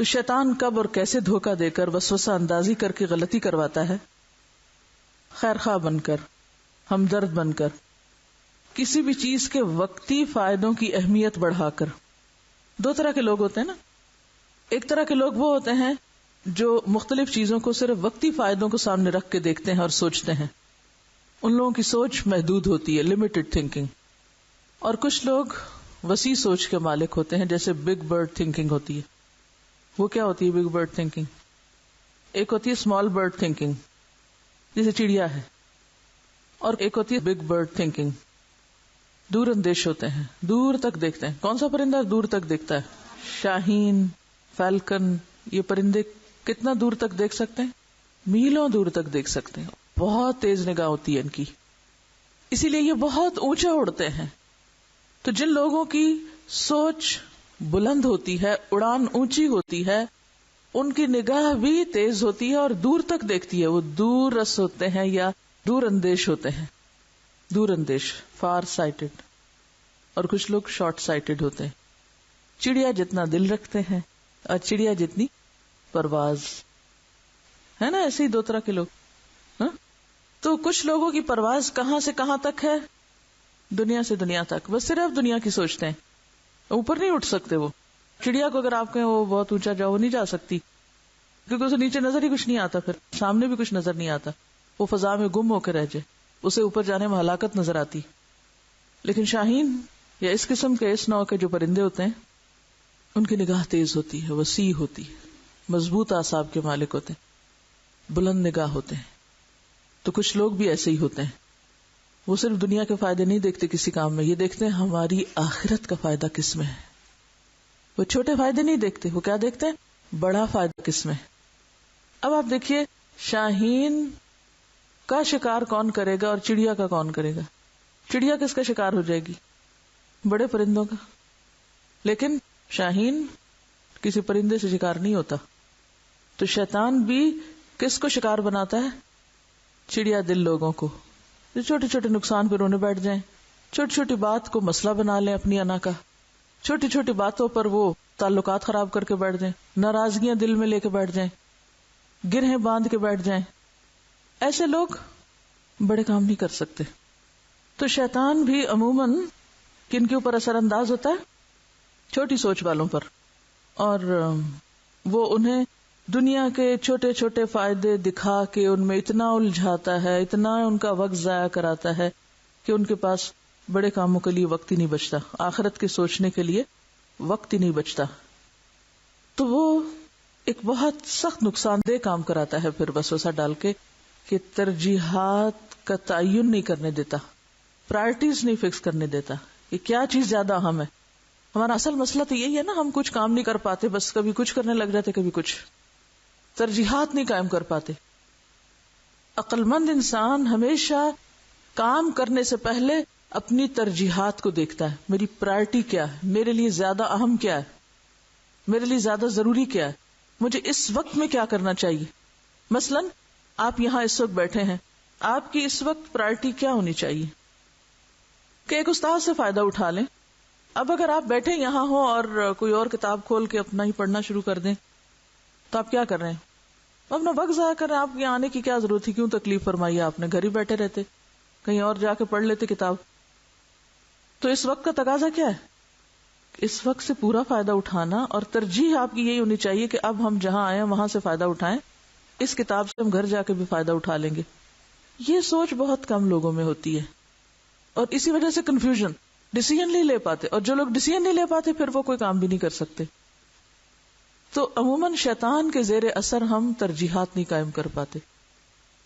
تو شیطان کب اور کیسے دھوکہ دے کر وسوسہ اندازی کر کے غلطی کرواتا ہے؟ خیر خواہ بن کر، ہمدرد بن کر، کسی بھی چیز کے وقتی فائدوں کی اہمیت بڑھا کر. دو طرح کے لوگ ہوتے ہیں نا. ایک طرح کے لوگ وہ ہوتے ہیں جو مختلف چیزوں کو صرف وقتی فائدوں کو سامنے رکھ کے دیکھتے ہیں اور سوچتے ہیں. ان لوگوں کی سوچ محدود ہوتی ہے، لمیٹڈ تھنکنگ. اور کچھ لوگ وسیع سوچ کے مالک ہوتے ہیں، جیسے بگ برڈ تھنکنگ ہوتی ہے. وہ کیا ہوتی ہے بگ برڈ تھنکنگ؟ ایک ہوتی ہے اسمال برڈ تھنکنگ، جیسے چڑیا ہے، اور ایک ہوتی ہے بگ برڈ تھنکنگ. دور اندیش ہوتے ہیں، دور تک دیکھتے ہیں. کون سا پرندہ دور تک دیکھتا ہے؟ شاہین، فیلکن. یہ پرندے کتنا دور تک دیکھ سکتے ہیں؟ میلوں دور تک دیکھ سکتے ہیں. بہت تیز نگاہ ہوتی ہے ان کی، اسی لیے یہ بہت اونچا اڑتے ہیں. تو جن لوگوں کی سوچ بلند ہوتی ہے، اڑان اونچی ہوتی ہے، ان کی نگاہ بھی تیز ہوتی ہے اور دور تک دیکھتی ہے. وہ دور رس ہوتے ہیں یا دور اندیش ہوتے ہیں. دور اندیش، فار سائٹڈ. اور کچھ لوگ شارٹ سائٹڈ ہوتے ہیں. چڑیا جتنا دل رکھتے ہیں اور چڑیا جتنی پرواز. ہے نا ایسے ہی دو طرح کے لوگ. ہاں؟ تو کچھ لوگوں کی پرواز کہاں سے کہاں تک ہے؟ دنیا سے دنیا تک. بس صرف دنیا کی سوچتے ہیں، اوپر نہیں اٹھ سکتے. وہ چڑیا کو اگر آپ کہیں وہ بہت اونچا جاؤ، وہ نہیں جا سکتی، کیونکہ اسے نیچے نظر ہی کچھ نہیں آتا، پھر سامنے بھی کچھ نظر نہیں آتا. وہ فضا میں گم ہو کے رہ جائے، اسے اوپر جانے میں ہلاکت نظر آتی. لیکن شاہین یا اس قسم کے اس نوع کے جو پرندے ہوتے ہیں، ان کی نگاہ تیز ہوتی ہے، وسیع ہوتی ہے، مضبوط اعصاب کے مالک ہوتے ہیں، بلند نگاہ ہوتے ہیں. تو کچھ لوگ بھی ایسے ہی ہوتے ہیں. وہ صرف دنیا کے فائدے نہیں دیکھتے کسی کام میں، یہ دیکھتے ہیں ہماری آخرت کا فائدہ کس میں ہے. وہ چھوٹے فائدے نہیں دیکھتے، وہ کیا دیکھتے ہیں؟ بڑا فائدہ کس میں ہے. اب آپ دیکھیے شاہین کا شکار کون کرے گا اور چڑیا کا کون کرے گا؟ چڑیا کس کا شکار ہو جائے گی؟ بڑے پرندوں کا. لیکن شاہین کسی پرندے سے شکار نہیں ہوتا. تو شیطان بھی کس کو شکار بناتا ہے؟ چڑیا دل لوگوں کو. جو چھوٹے چھوٹے نقصان پہ رونے بیٹھ جائیں، چھوٹی چھوٹی بات کو مسئلہ بنا لیں اپنی انا کا، چھوٹی چھوٹی باتوں پر وہ تعلقات خراب کر کے بیٹھ جائیں، ناراضگیاں دل میں لے کے بیٹھ جائیں، گرہیں باندھ کے بیٹھ جائیں. ایسے لوگ بڑے کام نہیں کر سکتے. تو شیطان بھی عموماً کن کے اوپر اثر انداز ہوتا ہے؟ چھوٹی سوچ والوں پر. اور وہ انہیں دنیا کے چھوٹے چھوٹے فائدے دکھا کے ان میں اتنا الجھاتا ہے، اتنا ان کا وقت ضائع کراتا ہے کہ ان کے پاس بڑے کاموں کے لیے وقت ہی نہیں بچتا، آخرت کے سوچنے کے لیے وقت ہی نہیں بچتا. تو وہ ایک بہت سخت نقصان دہ کام کراتا ہے پھر وسوسہ ڈال کے، کہ ترجیحات کا تعین نہیں کرنے دیتا، پرائرٹیز نہیں فکس کرنے دیتا کہ کیا چیز زیادہ اہم ہے. ہمارا اصل مسئلہ تو یہی ہے نا، ہم کچھ کام نہیں کر پاتے، بس کبھی کچھ کرنے لگ جاتے، کبھی کچھ. ترجیحات نہیں قائم کر پاتے. عقل مند انسان ہمیشہ کام کرنے سے پہلے اپنی ترجیحات کو دیکھتا ہے. میری پرائرٹی کیا ہے؟ میرے لیے زیادہ اہم کیا ہے؟ میرے لیے زیادہ ضروری کیا ہے؟ مجھے اس وقت میں کیا کرنا چاہیے؟ مثلا آپ یہاں اس وقت بیٹھے ہیں، آپ کی اس وقت پرائرٹی کیا ہونی چاہیے؟ کہ ایک استاد سے فائدہ اٹھا لیں. اب اگر آپ بیٹھے یہاں ہو اور کوئی اور کتاب کھول کے اپنا ہی پڑھنا شروع کر دیں تو آپ کیا کر رہے ہیں؟ اپنا وقت ضائع کر رہے ہیں. آپ یہاں آنے کی کیا ضرورت تھی؟ کیوں تکلیف فرمائی آپ نے؟ گھر ہی بیٹھے رہتے، کہیں اور جا کے پڑھ لیتے کتاب. تو اس وقت کا تقاضا کیا ہے؟ اس وقت سے پورا فائدہ اٹھانا. اور ترجیح آپ کی یہی ہونی چاہیے کہ اب ہم جہاں آئے ہیں وہاں سے فائدہ اٹھائیں، اس کتاب سے ہم گھر جا کے بھی فائدہ اٹھا لیں گے. یہ سوچ بہت کم لوگوں میں ہوتی ہے، اور اسی وجہ سے کنفیوژن، ڈیسیژن نہیں لے پاتے. اور جو لوگ ڈیسیژن نہیں لے پاتے پھر وہ کوئی کام بھی نہیں کر سکتے. تو عموماً شیطان کے زیر اثر ہم ترجیحات نہیں قائم کر پاتے.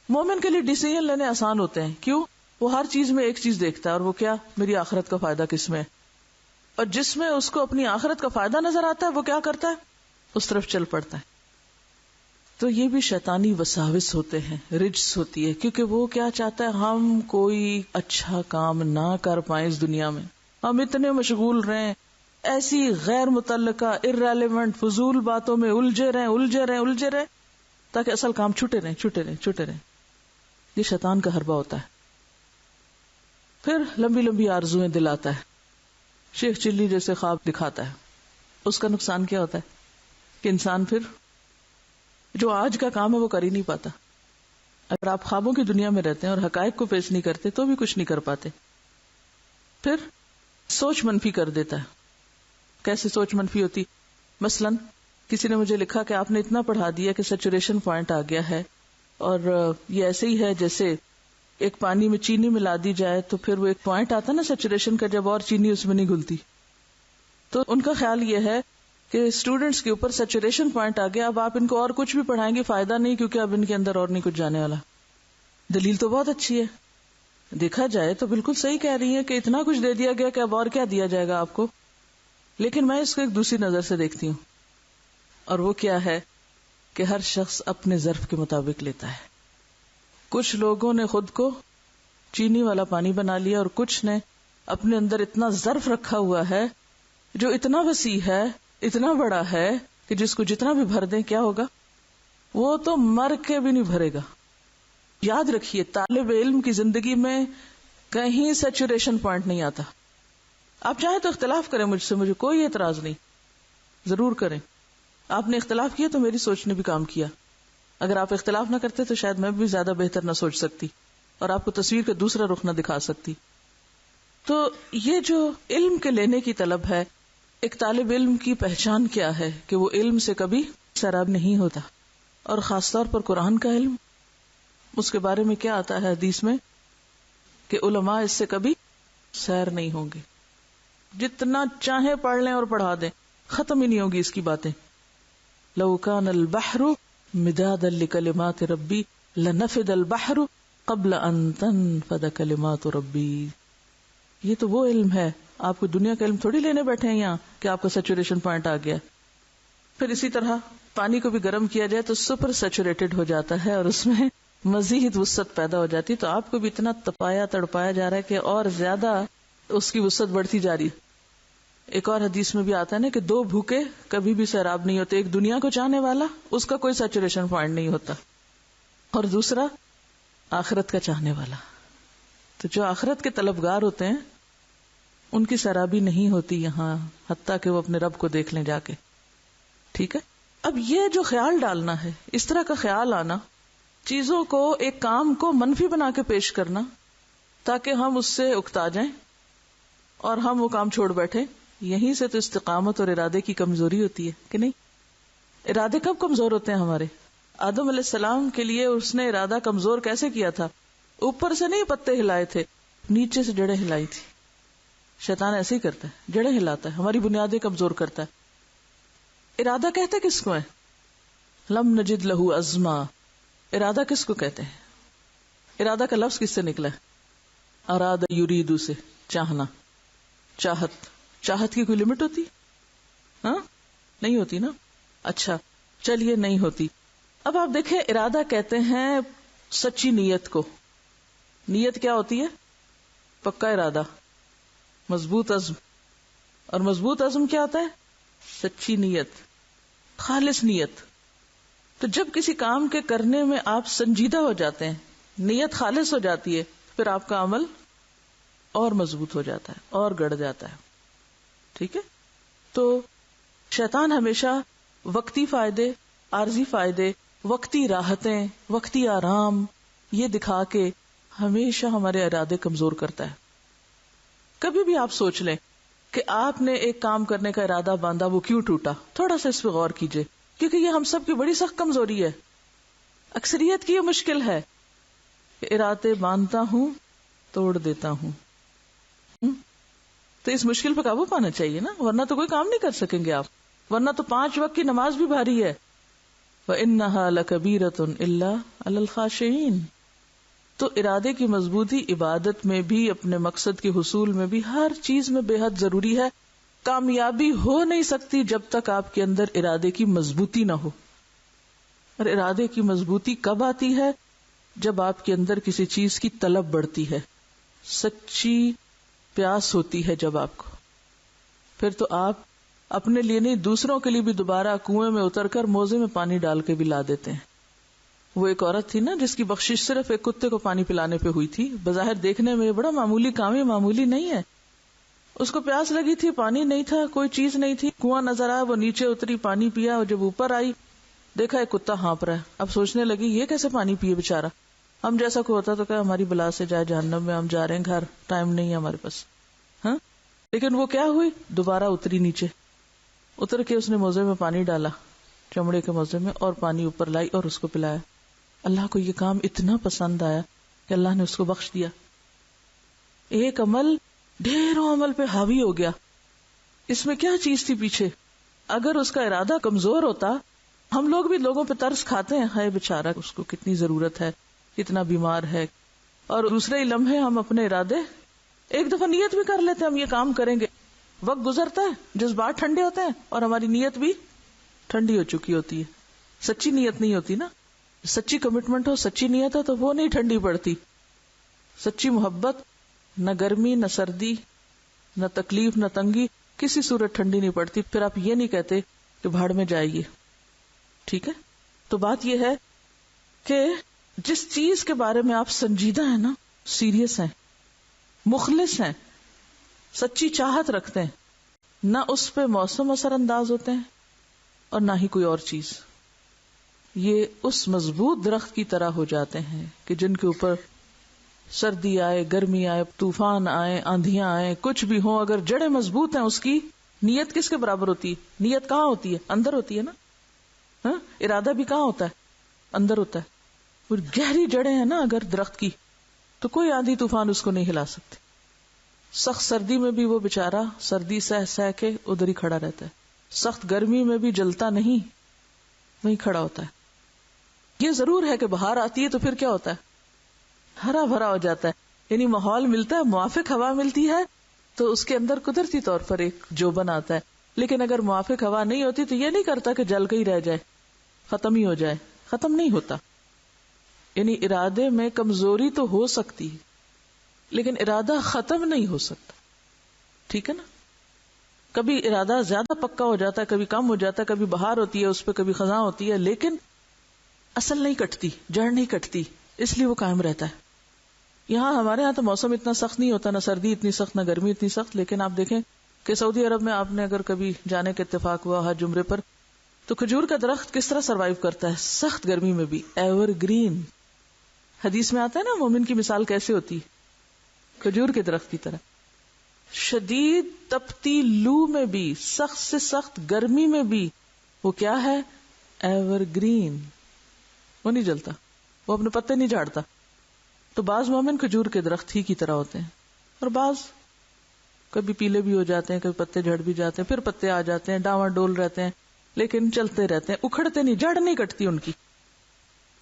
مومن کے لیے ڈیسیژن لینے آسان ہوتے ہیں. کیوں؟ وہ ہر چیز میں ایک چیز دیکھتا ہے، اور وہ کیا؟ میری آخرت کا فائدہ کس میں ہے. اور جس میں اس کو اپنی آخرت کا فائدہ نظر آتا ہے وہ کیا کرتا ہے؟ اس طرف چل پڑتا ہے. تو یہ بھی شیطانی وساوس ہوتے ہیں، رجس ہوتی ہے، کیونکہ وہ کیا چاہتا ہے؟ ہم کوئی اچھا کام نہ کر پائیں اس دنیا میں، ہم اتنے مشغول رہیں، ایسی غیر متعلقہ ارریلیونٹ فضول باتوں میں الجھے رہیں تاکہ اصل کام چھوٹے رہیں. یہ شیطان کا حربہ ہوتا ہے. پھر لمبی لمبی آرزویں دلاتا ہے، شیخ چلی جیسے خواب دکھاتا ہے. اس کا نقصان کیا ہوتا ہے؟ کہ انسان پھر جو آج کا کام ہے وہ کر ہی نہیں پاتا. اگر آپ خوابوں کی دنیا میں رہتے ہیں اور حقائق کو پیش نہیں کرتے تو بھی کچھ نہیں کر پاتے. پھر سوچ منفی کر دیتا ہے. کیسے سوچ منفی ہوتی؟ مثلا کسی نے مجھے لکھا کہ آپ نے اتنا پڑھا دیا کہ سیچوریشن پوائنٹ آ گیا ہے، اور یہ ایسے ہی ہے جیسے ایک پانی میں چینی ملا دی جائے تو پھر وہ ایک پوائنٹ آتا نا سیچوریشن کا، جب اور چینی اس میں نہیں گھلتی. تو ان کا خیال یہ ہے کہ اسٹوڈینٹس کے اوپر سیچوریشن پوائنٹ آ گیا، اب آپ ان کو اور کچھ بھی پڑھائیں گے فائدہ نہیں، کیونکہ اب ان کے اندر اور نہیں کچھ جانے والا. دلیل تو بہت اچھی ہے، دیکھا جائے تو بالکل صحیح کہہ رہی ہے کہ اتنا کچھ دے دیا گیا کہ اب اور کیا دیا جائے گا آپ کو. لیکن میں اس کو ایک دوسری نظر سے دیکھتی ہوں، اور وہ کیا ہے کہ ہر شخص اپنے ظرف کے مطابق لیتا ہے. کچھ لوگوں نے خود کو چینی والا پانی بنا لیا، اور کچھ نے اپنے اندر اتنا ظرف رکھا ہوا ہے جو اتنا وسیع ہے، اتنا بڑا ہے کہ جس کو جتنا بھی بھر دیں کیا ہوگا، وہ تو مر کے بھی نہیں بھرے گا. یاد رکھیے طالب علم کی زندگی میں کہیں سیچوریشن پوائنٹ نہیں آتا. آپ چاہیں تو اختلاف کریں مجھ سے، مجھے کوئی اعتراض نہیں، ضرور کریں. آپ نے اختلاف کیا تو میری سوچ نے بھی کام کیا. اگر آپ اختلاف نہ کرتے تو شاید میں بھی زیادہ بہتر نہ سوچ سکتی اور آپ کو تصویر کا دوسرا رخ نہ دکھا سکتی. تو یہ جو علم کے لینے کی طلب ہے، ایک طالب علم کی پہچان کیا ہے کہ وہ علم سے کبھی سیراب نہیں ہوتا. اور خاص طور پر قرآن کا علم، اس کے بارے میں کیا آتا ہے حدیث میں کہ علماء اس سے کبھی سیر نہیں ہوں گے. جتنا چاہیں پڑھ لیں اور پڑھا دیں، ختم ہی نہیں ہوگی اس کی باتیں. لو کان البحر مدادا لکلمات ربی لنفد البحر قبل ان تنفد کلمات ربی. یہ تو وہ علم ہے، آپ کو دنیا کا علم تھوڑی لینے بیٹھے ہیں یہاں کہ آپ کا سیچوریشن پوائنٹ آ گیا. پھر اسی طرح پانی کو بھی گرم کیا جائے تو سپر سیچوریٹڈ ہو جاتا ہے اور اس میں مزید وسعت پیدا ہو جاتی. تو آپ کو بھی اتنا تپایا تڑپایا جا رہا ہے کہ اور زیادہ اس کی وسعت بڑھتی جا رہی. ایک اور حدیث میں بھی آتا ہے نا کہ دو بھوکے کبھی بھی سیراب نہیں ہوتے. ایک دنیا کو چاہنے والا، اس کا کوئی سیچوریشن پوائنٹ نہیں ہوتا، اور دوسرا آخرت کا چاہنے والا. تو جو آخرت کے طلبگار ہوتے ہیں ان کی سیرابی نہیں ہوتی یہاں، حتیٰ کہ وہ اپنے رب کو دیکھ لیں جا کے. ٹھیک ہے. اب یہ جو خیال ڈالنا ہے، اس طرح کا خیال آنا، چیزوں کو، ایک کام کو منفی بنا کے پیش کرنا تاکہ ہم اس سے اکتا جائیں اور ہم وہ کام چھوڑ بیٹھیں، یہیں سے تو استقامت اور ارادے کی کمزوری ہوتی ہے کہ نہیں. ارادے کب کمزور ہوتے ہیں ہمارے؟ آدم علیہ السلام کے لیے اس نے ارادہ کمزور کیسے کیا تھا؟ اوپر سے نہیں پتے ہلائے تھے، نیچے سے جڑیں ہلائی تھی. شیطان ایسے ہی کرتا ہے، جڑیں ہلاتا ہے، ہماری بنیادیں کمزور کرتا ہے. ارادہ کہتے کس کو ہے؟ لم نجد لہو عزما. ارادہ کس کو کہتے ہیں؟ ارادہ کا لفظ کس سے نکلا ہے؟ اراد یریدو سے، چاہنا، چاہت. چاہت کی کوئی لمٹ ہوتی؟ ہاں نہیں ہوتی نا. اچھا چلیے نہیں ہوتی. اب آپ دیکھیں ارادہ کہتے ہیں سچی نیت کو. نیت کیا ہوتی ہے؟ پکا ارادہ، مضبوط عزم. اور مضبوط عزم کیا ہوتا ہے؟ سچی نیت، خالص نیت. تو جب کسی کام کے کرنے میں آپ سنجیدہ ہو جاتے ہیں، نیت خالص ہو جاتی ہے، پھر آپ کا عمل اور مضبوط ہو جاتا ہے اور گڑ جاتا ہے. ٹھیک ہے. تو شیطان ہمیشہ وقتی فائدے، عارضی فائدے، وقتی راحتیں، وقتی آرام یہ دکھا کے ہمیشہ ہمارے ارادے کمزور کرتا ہے. کبھی بھی آپ سوچ لیں کہ آپ نے ایک کام کرنے کا ارادہ باندھا، وہ کیوں ٹوٹا؟ تھوڑا سا اس پہ غور کیجئے، کیونکہ یہ ہم سب کی بڑی سخت کمزوری ہے. اکثریت کی یہ مشکل ہے کہ ارادے باندھتا ہوں، توڑ دیتا ہوں. تو اس مشکل پہ قابو پانا چاہیے نا، ورنہ تو کوئی کام نہیں کر سکیں گے آپ. ورنہ تو 5 وقت کی نماز بھی بھاری ہے. وَإِنَّهَا لَكَبِيرَةٌ إِلَّا عَلَى الْخَاشِعِينَ. تو ارادے کی مضبوطی عبادت میں بھی، اپنے مقصد کے حصول میں بھی، ہر چیز میں بے حد ضروری ہے. کامیابی ہو نہیں سکتی جب تک آپ کے اندر ارادے کی مضبوطی نہ ہو. اور ارادے کی مضبوطی کب آتی ہے؟ جب آپ کے اندر کسی چیز کی طلب بڑھتی ہے، سچی پیاس ہوتی ہے جب آپ کو. پھر تو آپ اپنے لیے نہیں، دوسروں کے لیے بھی دوبارہ کنویں میں اتر کر موزے میں پانی ڈال کے بھی لا دیتے ہیں. وہ ایک عورت تھی نا جس کی بخشش صرف ایک کتے کو پانی پلانے پہ ہوئی تھی. بظاہر دیکھنے میں یہ بڑا معمولی کام ہے، معمولی نہیں ہے. اس کو پیاس لگی تھی، پانی نہیں تھا، کوئی چیز نہیں تھی، کنواں نظر آیا، وہ نیچے اتری، پانی پیا، اور جب اوپر آئی دیکھا ایک کتا ہانپ رہا ہے. اب سوچنے لگی یہ کیسے پانی پیے بیچارہ. ہم جیسا کوئی ہوتا تو کہ ہماری بلا سے جائے جہنم میں، ہم جا رہے ہیں گھر، ٹائم نہیں ہے ہمارے پاس. ہاں لیکن وہ کیا ہوئی، دوبارہ اتری نیچے، اتر کے اس نے موزے میں پانی ڈالا، چمڑے کے موزے میں، اور پانی اوپر لائی اور اس کو پلایا. اللہ کو یہ کام اتنا پسند آیا کہ اللہ نے اس کو بخش دیا. ایک عمل ڈھیروں عمل پہ حاوی ہو گیا. اس میں کیا چیز تھی پیچھے؟ اگر اس کا ارادہ کمزور ہوتا، ہم لوگ بھی لوگوں پہ ترس کھاتے ہیں، ہائے بیچارہ اس کو کتنی ضرورت ہے، کتنا بیمار ہے، اور دوسرے ہی لمحے ہم اپنے ارادے ایک دفعہ نیت بھی کر لیتے ہیں ہم یہ کام کریں گے. وقت گزرتا ہے، جذبات ٹھنڈے ہوتے ہیں، اور ہماری نیت بھی ٹھنڈی ہو چکی ہوتی ہے. سچی نیت نہیں ہوتی نا. سچی کمٹمنٹ ہو، سچی نیت ہو تو وہ نہیں ٹھنڈی پڑتی. سچی محبت نہ گرمی نہ سردی نہ تکلیف نہ تنگی کسی صورت ٹھنڈی نہیں پڑتی. پھر آپ یہ نہیں کہتے کہ بھاڑ میں جائیے. ٹھیک ہے، تو بات یہ ہے کہ جس چیز کے بارے میں آپ سنجیدہ ہیں نا، سیریس ہیں، مخلص ہیں، سچی چاہت رکھتے ہیں، نہ اس پہ موسم اثر انداز ہوتے ہیں اور نہ ہی کوئی اور چیز. یہ اس مضبوط درخت کی طرح ہو جاتے ہیں کہ جن کے اوپر سردی آئے، گرمی آئے، طوفان آئے، آندھیاں آئے، کچھ بھی ہو، اگر جڑیں مضبوط ہیں اس کی نیت کس کے برابر ہوتی ہے؟ نیت کہاں ہوتی ہے؟ اندر ہوتی ہے نا. ہاں، ارادہ بھی کہاں ہوتا ہے؟ اندر ہوتا ہے. اور گہری جڑیں ہیں نا اگر درخت کی، تو کوئی آندھی طوفان اس کو نہیں ہلا سکتے. سخت سردی میں بھی وہ بیچارہ سردی سہ سہ کے ادھر ہی کھڑا رہتا ہے، سخت گرمی میں بھی جلتا نہیں، وہیں کھڑا ہوتا ہے. یہ ضرور ہے کہ بہار آتی ہے تو پھر کیا ہوتا ہے؟ ہرا بھرا ہو جاتا ہے، یعنی ماحول ملتا ہے، موافق ہوا ملتی ہے تو اس کے اندر قدرتی طور پر ایک جوبن آتا ہے. لیکن اگر موافق ہوا نہیں ہوتی تو یہ نہیں کرتا کہ جل کے ہی رہ جائے، ختم ہی ہو جائے. ختم نہیں ہوتا. یعنی ارادے میں کمزوری تو ہو سکتی ہے لیکن ارادہ ختم نہیں ہو سکتا. ٹھیک ہے نا. کبھی ارادہ زیادہ پکا ہو جاتا ہے، کبھی کم ہو جاتا ہے، کبھی بہار ہوتی ہے اس پہ، کبھی خزاں ہوتی ہے، لیکن اصل نہیں کٹتی، جڑ نہیں کٹتی، اس لیے وہ قائم رہتا ہے. یہاں ہمارے یہاں تو موسم اتنا سخت نہیں ہوتا، نہ سردی اتنی سخت، نہ گرمی اتنی سخت، لیکن آپ دیکھیں کہ سعودی عرب میں آپ نے اگر کبھی جانے کا اتفاق ہوا حج عمرے پر، تو کھجور کا درخت کس طرح سروائیو کرتا ہے سخت گرمی میں بھی، ایور گرین. حدیث میں آتا ہے نا مومن کی مثال کیسے ہوتی، کھجور کے درخت کی طرح. شدید تپتی لو میں بھی، سخت سے سخت گرمی میں بھی وہ کیا ہے؟ Ever green. وہ نہیں جلتا، وہ اپنے پتے نہیں جھاڑتا. تو بعض مومن کھجور کے درخت ہی کی طرح ہوتے ہیں، اور بعض کبھی پیلے بھی ہو جاتے ہیں، کبھی پتے جھڑ بھی جاتے ہیں، پھر پتے آ جاتے ہیں، ڈاواں ڈول رہتے ہیں، لیکن چلتے رہتے ہیں، اکھڑتے نہیں، جڑ نہیں کٹتی ان کی.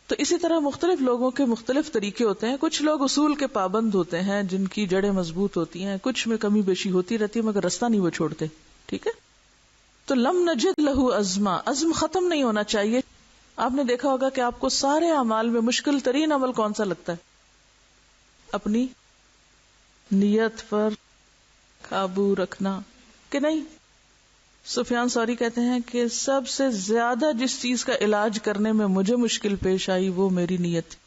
تو اسی طرح مختلف لوگوں کے مختلف طریقے ہوتے ہیں. کچھ لوگ اصول کے پابند ہوتے ہیں جن کی جڑیں مضبوط ہوتی ہیں، کچھ میں کمی بیشی ہوتی رہتی ہے مگر رستہ نہیں وہ چھوڑتے. ٹھیک ہے. تو لم نجد لہو عزما، عزم ختم نہیں ہونا چاہیے. آپ نے دیکھا ہوگا کہ آپ کو سارے اعمال میں مشکل ترین عمل کون سا لگتا ہے؟ اپنی نیت پر قابو رکھنا، کہ نہیں؟ سفیان ثوری کہتے ہیں کہ سب سے زیادہ جس چیز کا علاج کرنے میں مجھے مشکل پیش آئی وہ میری نیت تھی.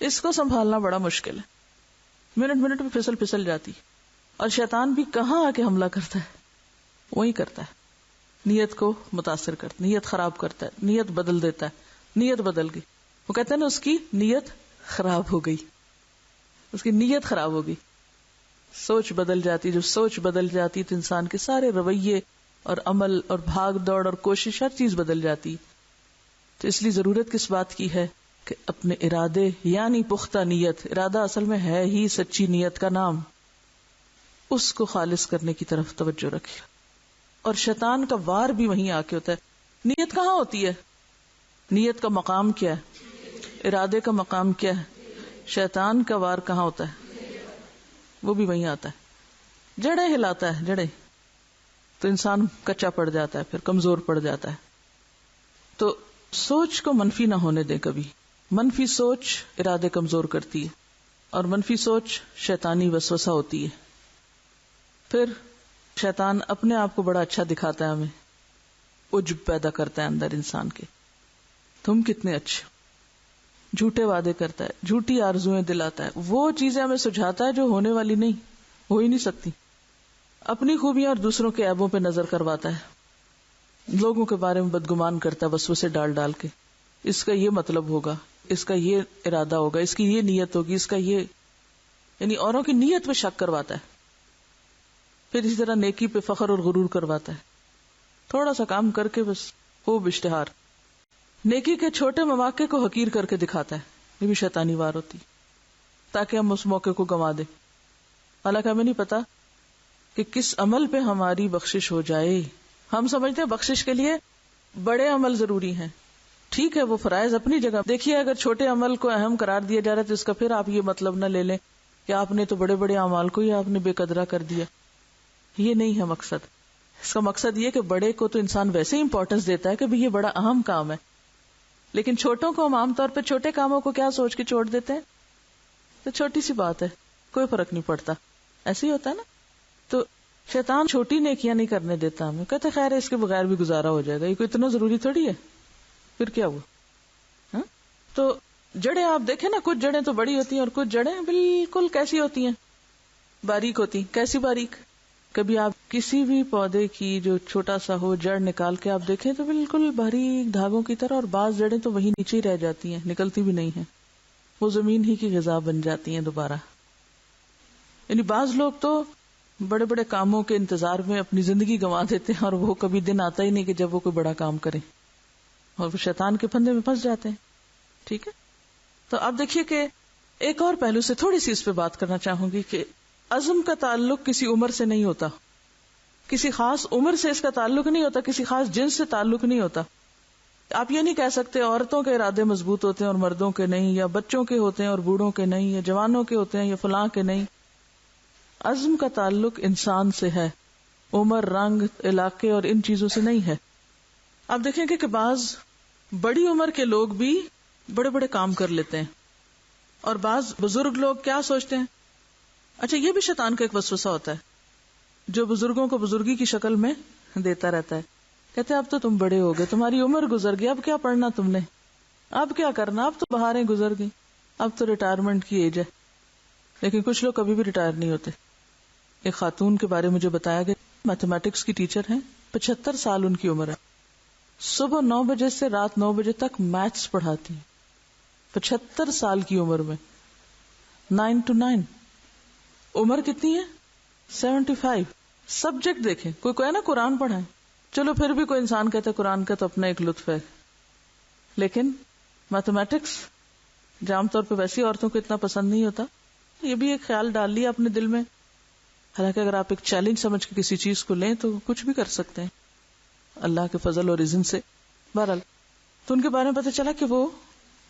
اس کو سنبھالنا بڑا مشکل ہے، منٹ منٹ میں پھسل جاتی. اور شیطان بھی کہاں آ کے حملہ کرتا ہے؟ وہی کرتا ہے، نیت کو متاثر کرتا، نیت خراب کرتا ہے، نیت بدل دیتا ہے. نیت بدل گئی، وہ کہتے ہیں نا اس کی نیت خراب ہو گئی، اس کی نیت خراب ہو گئی. سوچ بدل جاتی، جو سوچ بدل جاتی تو انسان کے سارے رویے اور عمل اور بھاگ دوڑ اور کوشش ہر چیز بدل جاتی. تو اس لیے ضرورت کس بات کی ہے کہ اپنے ارادے یعنی پختہ نیت، ارادہ اصل میں ہے ہی سچی نیت کا نام، اس کو خالص کرنے کی طرف توجہ رکھے. اور شیطان کا وار بھی وہیں آ کے ہوتا ہے. نیت کہاں ہوتی ہے؟ نیت کا مقام کیا ہے؟ ارادے کا مقام کیا ہے؟ شیطان کا وار کہاں ہوتا ہے؟ وہ بھی وہیں آتا ہے، جڑیں ہلاتا ہے، جڑیں. تو انسان کچا پڑ جاتا ہے، پھر کمزور پڑ جاتا ہے. تو سوچ کو منفی نہ ہونے دیں کبھی. منفی سوچ ارادے کمزور کرتی ہے، اور منفی سوچ شیطانی وسوسہ ہوتی ہے. پھر شیطان اپنے آپ کو بڑا اچھا دکھاتا ہے، ہمیں عجب پیدا کرتا ہے اندر انسان کے، تم کتنے اچھے. جھوٹے وعدے کرتا ہے، جھوٹی آرزویں دلاتا ہے، وہ چیزیں ہمیں سجھاتا ہے جو ہونے والی نہیں، ہو ہی نہیں سکتی. اپنی خوبیاں اور دوسروں کے عیبوں پہ نظر کرواتا ہے، لوگوں کے بارے میں بدگمان کرتا ہے وسوسے ڈال ڈال کے، اس کا یہ مطلب ہوگا، اس کا یہ ارادہ ہوگا، اس کی یہ نیت ہوگی، اس کا یہ، یعنی اوروں کی نیت پہ شک کرواتا ہے. پھر اسی طرح نیکی پہ فخر اور غرور کرواتا ہے، تھوڑا سا کام کر کے بس خوب اشتہار. نیکی کے چھوٹے مواقع کو حقیر کر کے دکھاتا ہے، یہ بھی شیطانی وار ہوتی تاکہ ہم اس موقع کو گنوا دیں. حالانکہ ہمیں نہیں پتا کہ کس عمل پہ ہماری بخشش ہو جائے. ہم سمجھتے ہیں بخشش کے لیے بڑے عمل ضروری ہیں، ٹھیک ہے وہ فرائض اپنی جگہ. دیکھیے اگر چھوٹے عمل کو اہم قرار دیا جا رہا ہے تو اس کا پھر آپ یہ مطلب نہ لے لیں کہ آپ نے تو بڑے بڑے اعمال کو ہی آپ نے بے قدرہ کر دیا. یہ نہیں ہے مقصد. اس کا مقصد یہ کہ بڑے کو تو انسان ویسے ہی امپورٹنس دیتا ہے کہ بھی یہ بڑا اہم کام ہے، لیکن چھوٹوں کو ہم عام طور پہ چھوٹے کاموں کو کیا سوچ کے چھوڑ دیتے ہیں، تو چھوٹی سی بات ہے، کوئی فرق نہیں پڑتا. ایسے ہی ہوتا ہے نا. تو شیطان چھوٹی نیکیاں نہیں کرنے دیتا ہمیں، کہتے خیر اس کے بغیر بھی گزارا ہو جائے گا، یہ کوئی اتنا ضروری تھوڑی ہے. پھر کیا ہوا؟ ہاں؟ تو جڑیں آپ دیکھیں نا، کچھ جڑیں تو بڑی ہوتی ہیں اور کچھ جڑیں بالکل کیسی ہوتی ہیں، باریک ہوتی ہیں. کیسی باریک؟ کبھی آپ کسی بھی پودے کی جو چھوٹا سا ہو جڑ نکال کے آپ دیکھیں تو بالکل باریک دھاگوں کی طرح، اور بعض جڑیں تو وہیں نیچے ہی رہ جاتی ہیں، نکلتی بھی نہیں ہیں، وہ زمین ہی کی غذا بن جاتی ہیں دوبارہ. یعنی بعض لوگ تو بڑے بڑے کاموں کے انتظار میں اپنی زندگی گنوا دیتے ہیں اور وہ کبھی دن آتا ہی نہیں کہ جب وہ کوئی بڑا کام کریں، اور وہ شیطان کے پھندے میں پھنس جاتے ہیں. ٹھیک ہے. تو آپ دیکھیے کہ ایک اور پہلو سے تھوڑی سی اس پہ بات کرنا چاہوں گی کہ عزم کا تعلق کسی عمر سے نہیں ہوتا، کسی خاص عمر سے اس کا تعلق نہیں ہوتا، کسی خاص جنس سے تعلق نہیں ہوتا. آپ یہ نہیں کہہ سکتے عورتوں کے ارادے مضبوط ہوتے ہیں اور مردوں کے نہیں، یا بچوں کے ہوتے ہیں اور بوڑھوں کے نہیں، یا جوانوں کے ہوتے ہیں یا فلاں کے نہیں. عزم کا تعلق انسان سے ہے، عمر، رنگ، علاقے اور ان چیزوں سے نہیں ہے. آپ دیکھیں گے کہ بعض بڑی عمر کے لوگ بھی بڑے بڑے کام کر لیتے ہیں، اور بعض بزرگ لوگ کیا سوچتے ہیں. اچھا، یہ بھی شیطان کا ایک وسوسہ ہوتا ہے جو بزرگوں کو بزرگی کی شکل میں دیتا رہتا ہے. کہتے ہیں اب تو تم بڑے ہو گئے، تمہاری عمر گزر گئی، اب کیا پڑھنا تم نے، اب کیا کرنا، اب تو بہاریں گزر گئی، اب تو ریٹائرمنٹ کی ایج ہے. لیکن کچھ لوگ کبھی بھی ریٹائر نہیں ہوتے. ایک خاتون کے بارے مجھے بتایا گیا، میتھمیٹکس کی ٹیچر ہیں، 75 سال ان کی عمر ہے، صبح 9 بجے سے رات 9 بجے تک میتھس پڑھاتی ہیں. 75 سال کی عمر میں 9 to 9. عمر کتنی ہے؟ 75. سبجیکٹ دیکھیں، کوئی نا قرآن پڑھائیں، چلو پھر بھی کوئی انسان کہتا ہے قرآن کا تو اپنا ایک لطف ہے، لیکن میتھمیٹکس جو عام طور پہ ویسی عورتوں کو اتنا پسند نہیں ہوتا. یہ بھی ایک خیال ڈال لیا اپنے دل میں. حالانکہ اگر آپ ایک چیلنج سمجھ کے کسی چیز کو لیں تو کچھ بھی کر سکتے ہیں اللہ کے فضل اور اذن سے. بہرحال تو ان کے بارے میں پتہ چلا کہ وہ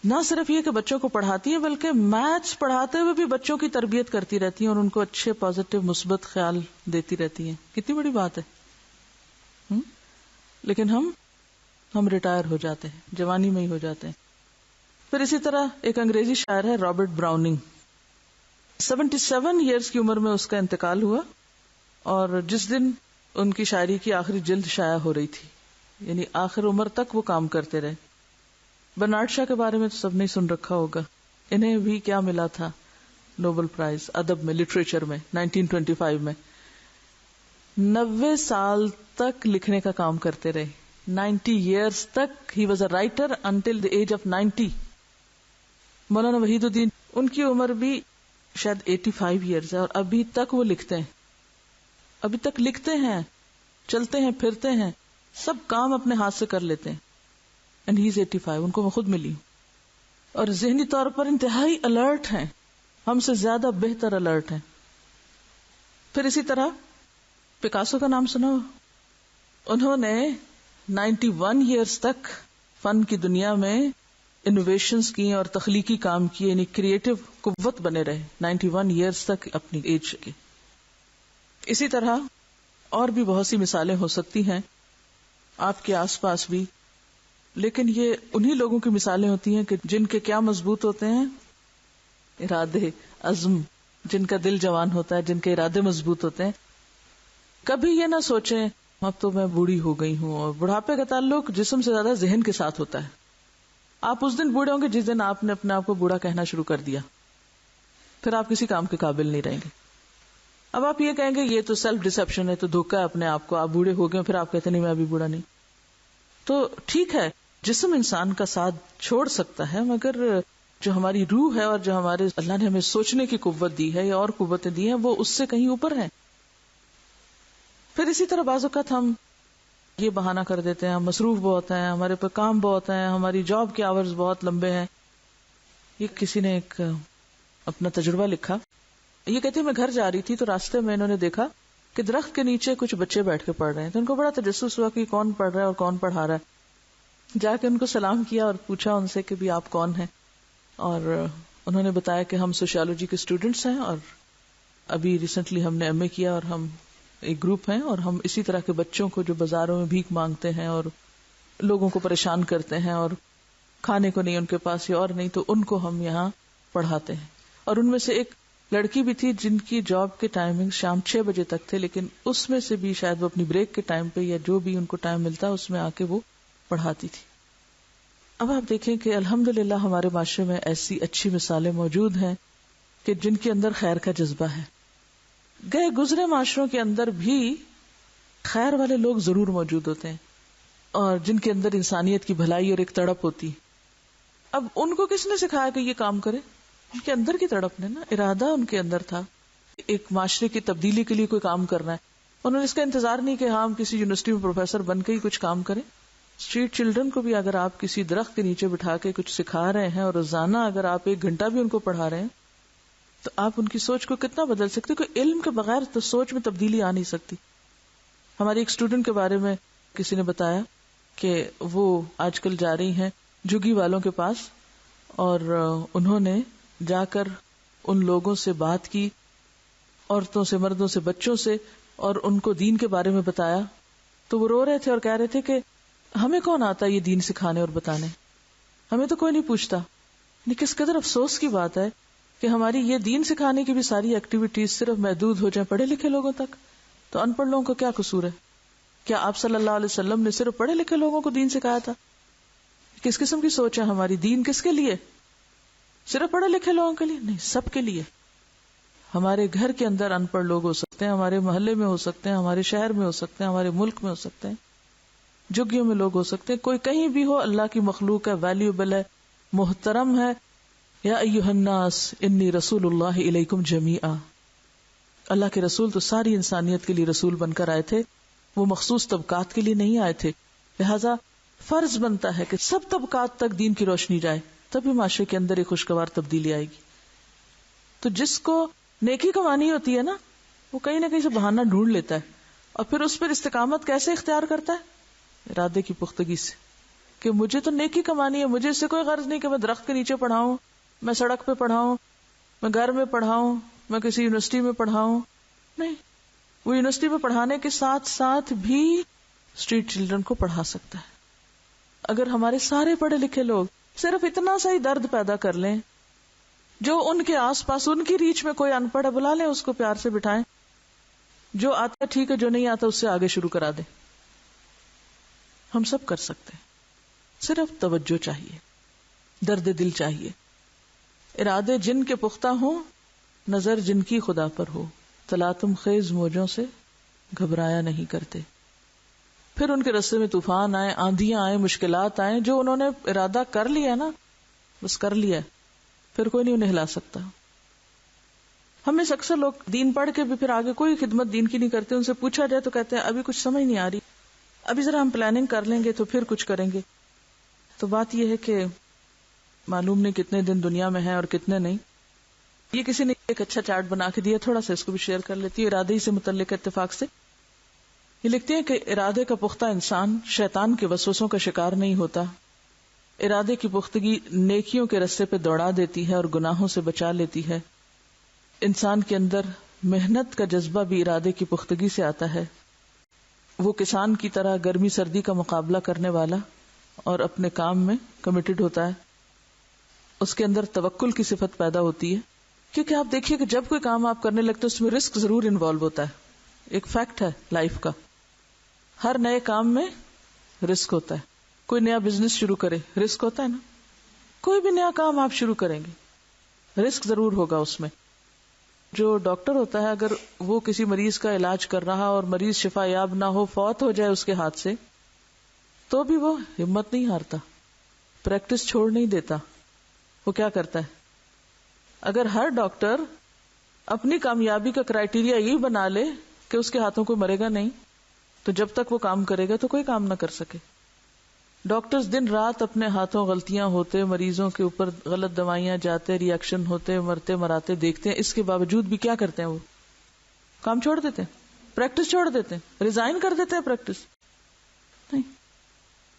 نہ صرف یہ کہ بچوں کو پڑھاتی ہیں بلکہ میتھس پڑھاتے ہوئے بھی بچوں کی تربیت کرتی رہتی ہیں اور ان کو اچھے پازیٹیو مثبت خیال دیتی رہتی ہیں. کتنی بڑی بات ہے. لیکن ہم ریٹائر ہو جاتے ہیں، جوانی میں ہی ہو جاتے ہیں. پھر اسی طرح ایک انگریزی شاعر ہے رابرٹ براؤننگ، 77 ایئرز کی عمر میں اس کا انتقال ہوا، اور جس دن ان کی شاعری کی آخری جلد شائع ہو رہی تھی، یعنی آخر عمر تک وہ کام کرتے رہے. برنارڈ شاہ کے بارے میں تو سب نے سن رکھا ہوگا، انہیں بھی کیا ملا تھا، نوبل پرائز ادب میں، لٹریچر میں 1925 میں. 90 سال تک لکھنے کا کام کرتے رہے، 90 ایئرز تک. He was a writer until the age of 90. Maulana Wahid uddin, ان کی عمر بھی شاید 85 ایئرز ہے، اور ابھی تک وہ لکھتے ہیں، ابھی تک لکھتے ہیں، چلتے ہیں، پھرتے ہیں، سب کام اپنے ہاتھ سے کر لیتے ہیں. اینڈ ہی از 85. ان کو میں خود ملی ہوں، اور ذہنی طور پر انتہائی الرٹ ہیں، ہم سے زیادہ بہتر الرٹ ہیں. پھر اسی طرح پکاسو کا نام سنا، انہوں نے 91 ایئرز تک فن کی دنیا میں انوویشنز کی اور تخلیقی کام کیے، یعنی کریٹو قوت بنے رہے 91 ایئرز تک اپنی ایج کی. اسی طرح اور بھی بہت سی مثالیں ہو سکتی ہیں آپ کے آس پاس بھی، لیکن یہ انہی لوگوں کی مثالیں ہوتی ہیں کہ جن کے کیا مضبوط ہوتے ہیں، ارادے، عزم، جن کا دل جوان ہوتا ہے، جن کے ارادے مضبوط ہوتے ہیں. کبھی یہ نہ سوچیں اب تو میں بوڑھی ہو گئی ہوں. اور بڑھاپے کا تعلق جسم سے زیادہ ذہن کے ساتھ ہوتا ہے. آپ اس دن بوڑھے ہوں گے جس دن آپ نے اپنے آپ کو بوڑھا کہنا شروع کر دیا، پھر آپ کسی کام کے قابل نہیں رہیں گے. اب آپ یہ کہیں گے یہ تو سیلف ڈسپشن ہے، تو دھوکا ہے اپنے آپ کو، آپ بوڑھے ہو گئے پھر آپ کہتے نہیں میں ابھی بوڑھا نہیں. تو ٹھیک ہے جسم انسان کا ساتھ چھوڑ سکتا ہے، مگر جو ہماری روح ہے اور جو ہمارے اللہ نے ہمیں سوچنے کی قوت دی ہے یا اور قوتیں دی ہیں وہ اس سے کہیں اوپر ہیں. پھر اسی طرح بعض اوقات ہم یہ بہانہ کر دیتے ہیں ہم مصروف بہت ہیں، ہمارے پہ کام بہت ہیں، ہماری جاب کے آورز بہت لمبے ہیں. یہ کسی نے ایک اپنا تجربہ لکھا، یہ کہتے ہیں میں گھر جا رہی تھی تو راستے میں انہوں نے دیکھا کہ درخت کے نیچے کچھ بچے بیٹھ کے پڑھ رہے ہیں، تو ان کو بڑا تجسس ہوا کہ کون پڑھ رہا ہے اور کون پڑھا رہا ہے. جا کے ان کو سلام کیا اور پوچھا ان سے کہ بھی آپ کون ہیں، اور انہوں نے بتایا کہ ہم سوشیالوجی کے اسٹوڈنٹس ہیں اور ابھی ریسنٹلی ہم نے ایم اے کیا اور ہم ایک گروپ ہیں اور ہم اسی طرح کے بچوں کو جو بازاروں میں بھیک مانگتے ہیں اور لوگوں کو پریشان کرتے ہیں اور کھانے کو نہیں ان کے پاس یا اور نہیں، تو ان کو ہم یہاں پڑھاتے ہیں. اور ان میں سے ایک لڑکی بھی تھی جن کی جاب کے ٹائمنگ شام 6 بجے تک تھے، لیکن اس میں سے بھی شاید وہ اپنی بریک کے ٹائم پہ یا جو بھی ان کو ٹائم ملتا اس میں آ کے وہ پڑھاتی تھی. اب آپ دیکھیں کہ الحمدللہ ہمارے معاشرے میں ایسی اچھی مثالیں موجود ہیں کہ جن کے اندر خیر کا جذبہ ہے. گئے گزرے معاشروں کے اندر بھی خیر والے لوگ ضرور موجود ہوتے ہیں اور جن کے اندر انسانیت کی بھلائی اور ایک تڑپ ہوتی. اب ان کو کس نے سکھایا کہ یہ کام کرے؟ ان کے اندر کی تڑپ نے نا، ارادہ ان کے اندر تھا ایک معاشرے کی تبدیلی کے لیے کوئی کام کرنا ہے. انہوں نے اس کا انتظار نہیں کہ ہم کسی یونیورسٹی میں پروفیسر بن کے ہی کچھ کام کریں. اسٹریٹ چلڈرن کو بھی اگر آپ کسی درخت کے نیچے بٹھا کے کچھ سکھا رہے ہیں اور روزانہ اگر آپ 1 گھنٹہ بھی ان کو پڑھا رہے ہیں تو آپ ان کی سوچ کو کتنا بدل سکتے. کوئی علم کے بغیر تو سوچ میں تبدیلی آ نہیں سکتی. ہماری ایک اسٹوڈنٹ کے بارے میں کسی نے بتایا کہ وہ آج کل جا رہی ہیں جھگی والوں کے پاس اور انہوں نے جا کر ان لوگوں سے بات کی، عورتوں سے، مردوں سے، بچوں سے، اور ان کو دین کے بارے میں بتایا. تو وہ رو رہے تھے اور کہہ رہے تھے کہ ہمیں کون آتا یہ دین سکھانے اور بتانے، ہمیں تو کوئی نہیں پوچھتا. کس قدر افسوس کی بات ہے کہ ہماری یہ دین سکھانے کی بھی ساری ایکٹیویٹیز صرف محدود ہو جائیں پڑھے لکھے لوگوں تک. تو ان پڑھ لوگوں کا کیا قصور ہے؟ کیا آپ صلی اللہ علیہ وسلم نے صرف پڑھے لکھے لوگوں کو دین سکھایا تھا؟ کس قسم کی سوچ ہے ہماری؟ دین کس کے لیے؟ صرف پڑھے لکھے لوگوں کے لیے نہیں، سب کے لیے. ہمارے گھر کے اندر ان پڑھ لوگ ہو سکتے ہیں، ہمارے محلے میں ہو سکتے ہیں، ہمارے شہر میں ہو سکتے ہیں، ہمارے ملک میں ہو سکتے ہیں، جھگیوں میں لوگ ہو سکتے ہیں، کوئی کہیں بھی ہو، اللہ کی مخلوق ہے، ویلیوبل ہے، محترم ہے. یا ایھا الناس انی رسول اللہ الیکم جمیعا، اللہ کے رسول تو ساری انسانیت کے لیے رسول بن کر آئے تھے، وہ مخصوص طبقات کے لیے نہیں آئے تھے. لہذا فرض بنتا ہے کہ سب طبقات تک دین کی روشنی جائے، تبھی معاشرے کے اندر ایک خوشگوار تبدیلی آئے گی. تو جس کو نیکی کمانی ہوتی ہے نا، وہ کہیں نہ کہیں سے بہانہ ڈھونڈ لیتا ہے اور پھر اس پر استقامت کیسے اختیار کرتا ہے؟ ارادے کی پختگی سے، کہ مجھے تو نیکی کمانی ہے، مجھے اس سے کوئی غرض نہیں کہ میں درخت کے نیچے پڑھاؤں، میں سڑک پہ پڑھاؤں، میں گھر میں پڑھاؤں، میں کسی یونیورسٹی میں پڑھاؤں. نہیں، وہ یونیورسٹی میں پڑھانے کے ساتھ ساتھ بھی اسٹریٹ چلڈرن کو پڑھا سکتا ہے. اگر ہمارے سارے پڑھے لکھے لوگ صرف اتنا سا ہی درد پیدا کر لیں، جو ان کے آس پاس ان کی ریچ میں کوئی ان پڑھ ہے بلا لیں، اس کو پیار سے بٹھائیں، جو آتا ٹھیک ہے، جو نہیں آتا اس سے آگے شروع کرا دیں. ہم سب کر سکتے ہیں، صرف توجہ چاہیے، درد دل چاہیے، ارادے جن کے پختہ ہوں، نظر جن کی خدا پر ہو، تلاطم خیز موجوں سے گھبرایا نہیں کرتے. پھر ان کے راستے میں طوفان آئے، آندھیاں آئے، مشکلات آئے، جو انہوں نے ارادہ کر لیا نا، بس کر لیا، پھر کوئی نہیں انہیں ہلا سکتا. ہمیں اکثر لوگ دین پڑھ کے بھی پھر آگے کوئی خدمت دین کی نہیں کرتے. ان سے پوچھا جائے تو کہتے ہیں ابھی کچھ سمجھ نہیں آ رہی، ابھی ذرا ہم پلاننگ کر لیں گے تو پھر کچھ کریں گے. تو بات یہ ہے کہ معلوم نہیں کتنے دن دنیا میں ہیں اور کتنے نہیں. یہ کسی نے ایک اچھا چارٹ بنا کے دیا، تھوڑا سا اس کو بھی شیئر کر لیتی ہے ارادے ہی سے متعلق اتفاق سے. یہ لکھتے ہیں کہ ارادے کا پختہ انسان شیطان کے وسوسوں کا شکار نہیں ہوتا. ارادے کی پختگی نیکیوں کے رستے پہ دوڑا دیتی ہے اور گناہوں سے بچا لیتی ہے. انسان کے اندر محنت کا جذبہ بھی ارادے کی پختگی سے آتا ہے. وہ کسان کی طرح گرمی سردی کا مقابلہ کرنے والا اور اپنے کام میں کمیٹڈ ہوتا ہے. اس کے اندر توکل کی صفت پیدا ہوتی ہے، کیونکہ آپ دیکھیے کہ جب کوئی کام آپ کرنے لگتے اس میں رسک ضرور انوالو ہوتا ہے. ایک فیکٹ ہے لائف کا، ہر نئے کام میں رسک ہوتا ہے. کوئی نیا بزنس شروع کرے رسک ہوتا ہے نا، کوئی بھی نیا کام آپ شروع کریں گے رسک ضرور ہوگا اس میں. جو ڈاکٹر ہوتا ہے اگر وہ کسی مریض کا علاج کر رہا اور مریض شفا یاب نہ ہو، فوت ہو جائے اس کے ہاتھ سے، تو بھی وہ ہمت نہیں ہارتا، پریکٹس چھوڑ نہیں دیتا. وہ کیا کرتا ہے؟ اگر ہر ڈاکٹر اپنی کامیابی کا کرائیٹیریا یہی بنا لے کہ اس کے ہاتھوں کوئی مرے گا نہیں، تو جب تک وہ کام کرے گا تو کوئی کام نہ کر سکے. ڈاکٹرز دن رات اپنے ہاتھوں غلطیاں ہوتے، مریضوں کے اوپر غلط دوائیاں جاتے، ری ایکشن ہوتے، مرتے مراتے دیکھتے ہیں، اس کے باوجود بھی کیا کرتے ہیں؟ وہ کام چھوڑ دیتے ہیں، پریکٹس چھوڑ دیتے ہیں، ریزائن کر دیتے ہیں پریکٹس. نہیں،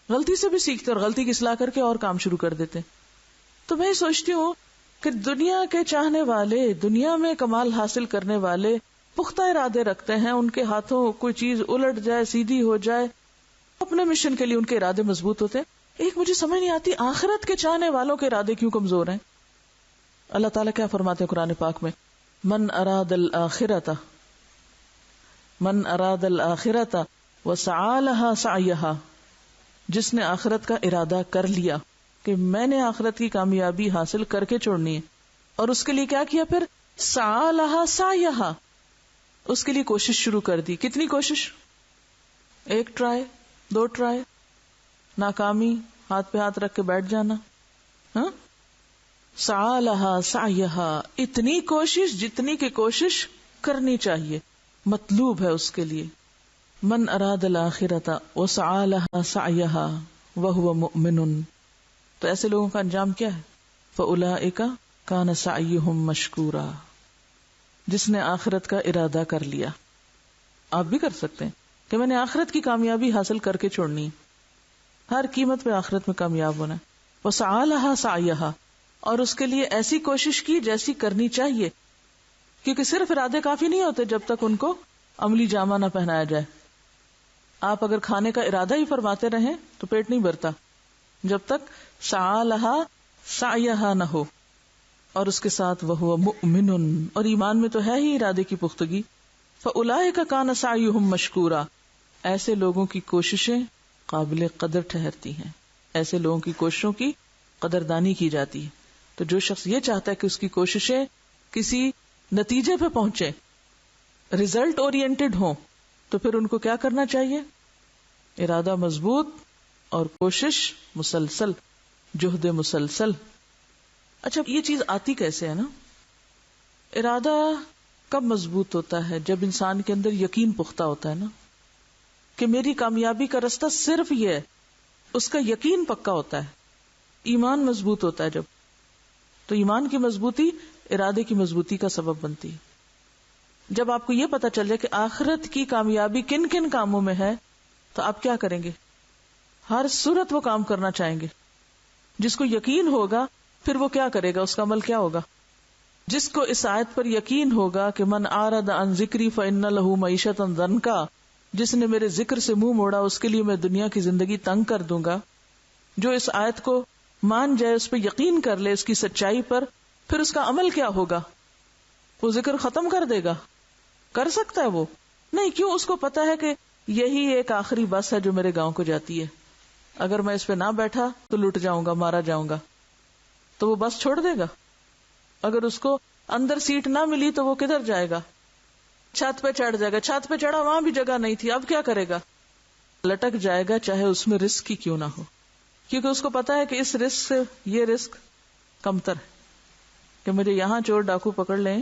غلطی سے بھی سیکھتے اور غلطی کی اصلاح کر کے اور کام شروع کر دیتے ہیں. تو میں سوچتی ہوں کہ دنیا کے چاہنے والے، دنیا میں کمال حاصل کرنے والے پختہ ارادے رکھتے ہیں، ان کے ہاتھوں کوئی چیز الٹ جائے، سیدھی ہو جائے، اپنے مشن کے لیے ان کے ارادے مضبوط ہوتے ہیں. ایک مجھے سمجھ نہیں آتی، آخرت کے چاہنے والوں کے ارادے کیوں کمزور ہیں؟ اللہ تعالیٰ کیا فرماتے ہیں قرآن پاک میں؟ من اراد الآخرۃ وسعى لها سعيها، جس نے آخرت کا ارادہ کر لیا کہ میں نے آخرت کی کامیابی حاصل کر کے چھوڑنی ہے، اور اس کے لیے کیا کیا؟ پھر سعى لها سعيها، اس کے لیے کوشش شروع کر دی. کتنی کوشش؟ 1 ٹرائی، 2 ٹرائی، ناکامی، ہاتھ پہ ہاتھ رکھ کے بیٹھ جانا. ہاں، سعى لها سعيها، اتنی کوشش جتنی کی کوشش کرنی چاہیے، مطلوب ہے اس کے لیے. من اراد الآخرۃ وسعى لها سعيها وهو مؤمن، تو ایسے لوگوں کا انجام کیا ہے؟ فأولئک کان سعیہم مشکورا، جس نے آخرت کا ارادہ کر لیا. آپ بھی کر سکتے ہیں کہ میں نے آخرت کی کامیابی حاصل کر کے چھوڑنی ہے، ہر قیمت پہ آخرت میں کامیاب ہونا ہے. وسعى لها سعيها، اور اس کے لیے ایسی کوشش کی جیسی کرنی چاہیے، کیونکہ صرف ارادے کافی نہیں ہوتے جب تک ان کو عملی جامہ نہ پہنایا جائے. آپ اگر کھانے کا ارادہ ہی فرماتے رہیں تو پیٹ نہیں بھرتا جب تک سعى لها سعيها نہ ہو، اور اس کے ساتھ وهو مؤمن، اور ایمان میں تو ہے ہی ارادے کی پختگی. فأولئک کان سعیہم مشکورا، ایسے لوگوں کی کوششیں قابل قدر ٹھہرتی ہیں، ایسے لوگوں کی کوششوں کی قدردانی کی جاتی ہے. تو جو شخص یہ چاہتا ہے کہ اس کی کوششیں کسی نتیجے پہ پہنچے، ریزلٹ اورینٹڈ ہوں، تو پھر ان کو کیا کرنا چاہیے؟ ارادہ مضبوط اور کوشش مسلسل، جہد مسلسل. اچھا، یہ چیز آتی کیسے ہے نا؟ ارادہ کب مضبوط ہوتا ہے؟ جب انسان کے اندر یقین پختہ ہوتا ہے نا، کہ میری کامیابی کا رستہ صرف یہ ہے، اس کا یقین پکا ہوتا ہے. ایمان مضبوط ہوتا ہے جب، تو ایمان کی مضبوطی ارادے کی مضبوطی کا سبب بنتی ہے. جب آپ کو یہ پتا چل جائے کہ آخرت کی کامیابی کن کن کاموں میں ہے، تو آپ کیا کریں گے؟ ہر صورت وہ کام کرنا چاہیں گے. جس کو یقین ہوگا پھر وہ کیا کرے گا؟ اس کا عمل کیا ہوگا؟ جس کو اس آیت پر یقین ہوگا کہ من اعرض عن ذکری فإن له معیشۃ ضنکا، جس نے میرے ذکر سے منہ موڑا اس کے لیے میں دنیا کی زندگی تنگ کر دوں گا. جو اس آیت کو مان جائے، اس پہ یقین کر لے، اس کی سچائی پر، پھر اس کا عمل کیا ہوگا؟ وہ ذکر ختم کر دے گا؟ کر سکتا ہے وہ؟ نہیں. کیوں؟ اس کو پتا ہے کہ یہی ایک آخری بس ہے جو میرے گاؤں کو جاتی ہے، اگر میں اس پہ نہ بیٹھا تو لٹ جاؤں گا، مارا جاؤں گا. تو وہ بس چھوڑ دے گا. اگر اس کو اندر سیٹ نہ ملی تو وہ کدھر جائے گا؟ چھت پہ چڑھ جائے گا. چھت پہ چڑھا، وہاں بھی جگہ نہیں تھی، اب کیا کرے گا؟ لٹک جائے گا، چاہے اس میں رسک ہی کیوں نہ ہو، کیونکہ اس کو پتا ہے کہ اس رسک سے یہ رسک کمتر ہے کہ مجھے یہاں چور ڈاکو پکڑ لیں.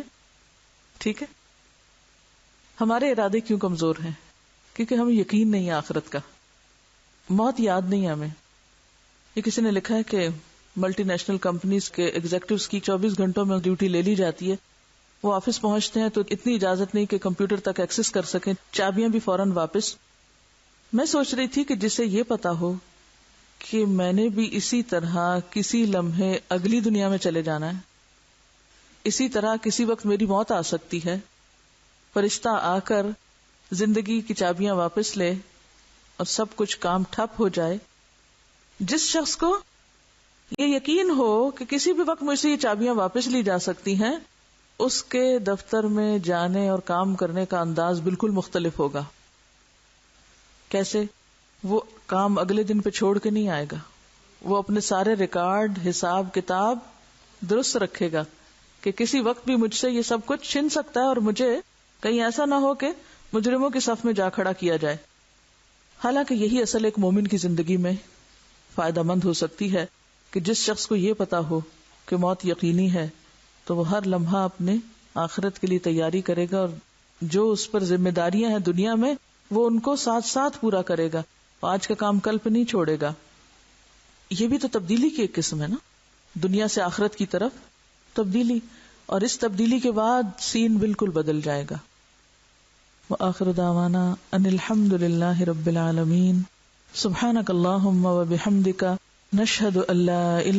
ٹھیک ہے. ہمارے ارادے کیوں کمزور ہیں؟ کیونکہ ہمیں یقین نہیں ہے آخرت کا، موت یاد نہیں ہے ہمیں. یہ کسی نے لکھا ہے کہ ملٹی نیشنل کمپنیز کے ایگزیکٹوز کی 24 گھنٹوں میں ڈیوٹی لے لی جاتی ہے. وہ آفس پہنچتے ہیں تو اتنی اجازت نہیں کہ کمپیوٹر تک ایکسس کر سکیں، چابیاں بھی فوراً واپس. میں سوچ رہی تھی کہ جسے یہ پتا ہو کہ میں نے بھی اسی طرح کسی لمحے اگلی دنیا میں چلے جانا ہے، اسی طرح کسی وقت میری موت آ سکتی ہے، فرشتہ آ کر زندگی کی چابیاں واپس لے اور سب کچھ کام ٹھپ ہو جائے. جس شخص کو یہ یقین ہو کہ کسی بھی وقت مجھ سے یہ چابیاں واپس لی جا سکتی ہیں، اس کے دفتر میں جانے اور کام کرنے کا انداز بالکل مختلف ہوگا. کیسے؟ وہ کام اگلے دن پہ چھوڑ کے نہیں آئے گا، وہ اپنے سارے ریکارڈ، حساب کتاب درست رکھے گا کہ کسی وقت بھی مجھ سے یہ سب کچھ چھن سکتا ہے اور مجھے کہیں ایسا نہ ہو کہ مجرموں کے صف میں جا کھڑا کیا جائے. حالانکہ یہی اصل ایک مومن کی زندگی میں فائدہ مند ہو سکتی ہے کہ جس شخص کو یہ پتا ہو کہ موت یقینی ہے تو وہ ہر لمحہ اپنے آخرت کے لیے تیاری کرے گا، اور جو اس پر ذمہ داریاں ہیں دنیا میں وہ ان کو ساتھ ساتھ پورا کرے گا، آج کا کام کل پہ نہیں چھوڑے گا. یہ بھی تو تبدیلی کی ایک قسم ہے نا، دنیا سے آخرت کی طرف تبدیلی، اور اس تبدیلی کے بعد سین بالکل بدل جائے گا. وآخر دعوانا ان الحمد للہ رب العالمین. سبحانک اللہم وبحمدک نشہد ان لا الہ